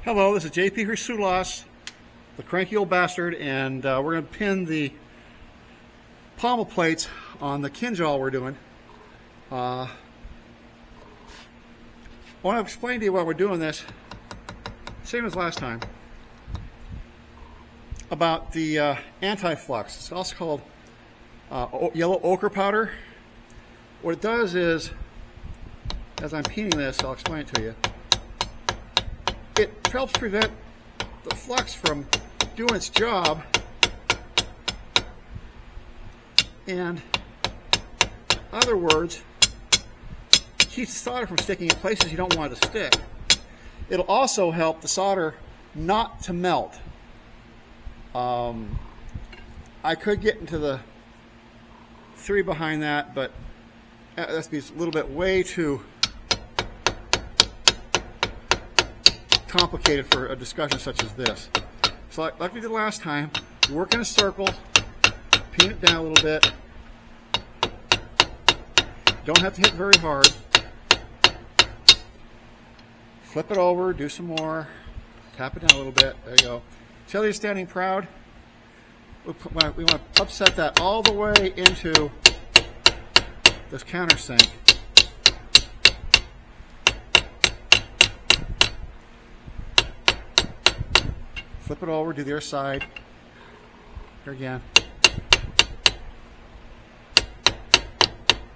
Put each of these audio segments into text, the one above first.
Hello, this is JP Hrisoulas, the cranky old bastard, and we're going to pin the pommel plates on the Kindjhal we're doing. I want to explain to you why we're doing this, same as last time, about the anti-flux. It's also called yellow ochre powder. What it does is, as I'm pinning this, I'll explain it to you. It helps prevent the flux from doing its job, and in other words, keeps the solder from sticking in places you don't want it to stick. It'll also help the solder not to melt. I could get into the theory behind that, but that's a little bit way too complicated for a discussion such as this. So like we did last time, work in a circle, pin it down a little bit. Don't have to hit very hard. Flip it over, do some more, tap it down a little bit. There you go. See how you're standing proud? We want to upset that all the way into this countersink. Flip it over, do the other side. Here again.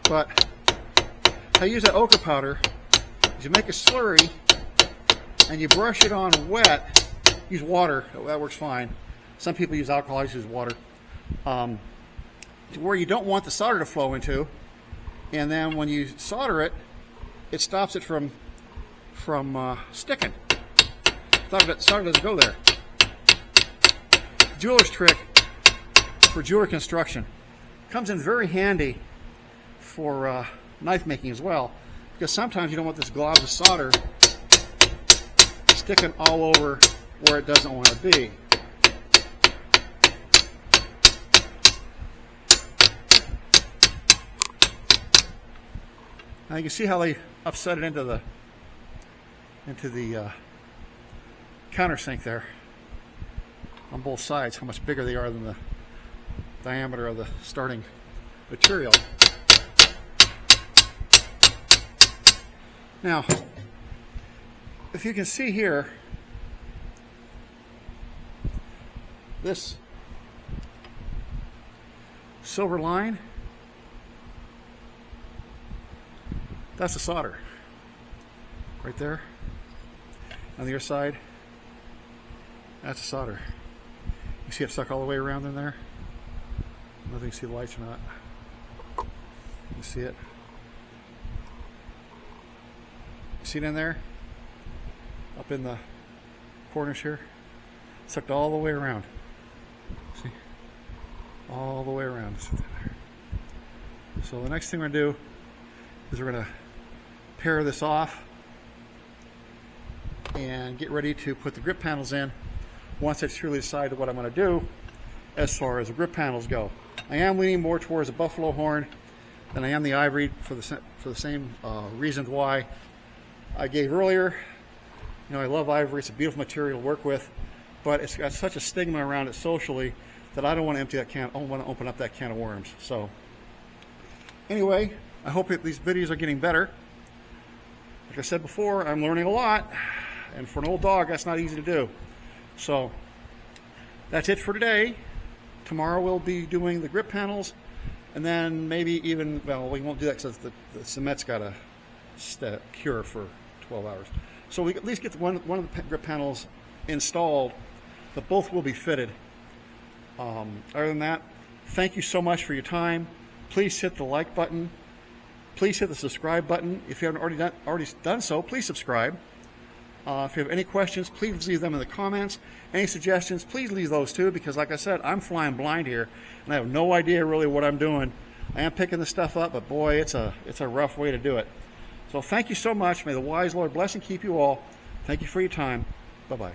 But I use that ochre powder is you make a slurry and you brush it on wet. Use water, that works fine. Some people use alcohol, I just use water. To where you don't want the solder to flow into, and then when you solder it, it stops it from sticking. Solder doesn't go there. Jeweler's trick for jewelry construction. Comes in very handy for knife making as well, because sometimes you don't want this glob of solder sticking all over where it doesn't want to be. Now you can see how they upset it into the countersink there on both sides, how much bigger they are than the diameter of the starting material. Now, if you can see here, this silver line, that's the solder right there. On the other side, that's the solder. You see it stuck all the way around in there? I don't know if you can see the lights or not. You see it? You see it in there? Up in the corners here? Sucked all the way around. See? All the way around. So the next thing we're going to do is we're going to pair this off and get ready to put the grip panels in once I truly decide what I'm going to do as far as the grip panels go. I am leaning more towards the buffalo horn than I am the ivory for the same reasons why I gave earlier. You know, I love ivory. It's a beautiful material to work with, but it's got such a stigma around it socially that I don't want to empty that can. I don't want to open up that can of worms. So anyway, I hope that these videos are getting better. Like I said before, I'm learning a lot, and for an old dog, that's not easy to do. So that's it for today. Tomorrow we'll be doing the grip panels, and then maybe even, well, we won't do that because the cement's got to cure for 12 hours. So we at least get one of the grip panels installed, but both will be fitted. Other than that, thank you so much for your time. Please hit the like button. Please hit the subscribe button. If you haven't already done so, please subscribe. If you have any questions, please leave them in the comments. Any suggestions, please leave those too, because like I said, I'm flying blind here, and I have no idea really what I'm doing. I am picking this stuff up, but boy, it's a rough way to do it. So thank you so much. May the wise Lord bless and keep you all. Thank you for your time. Bye-bye.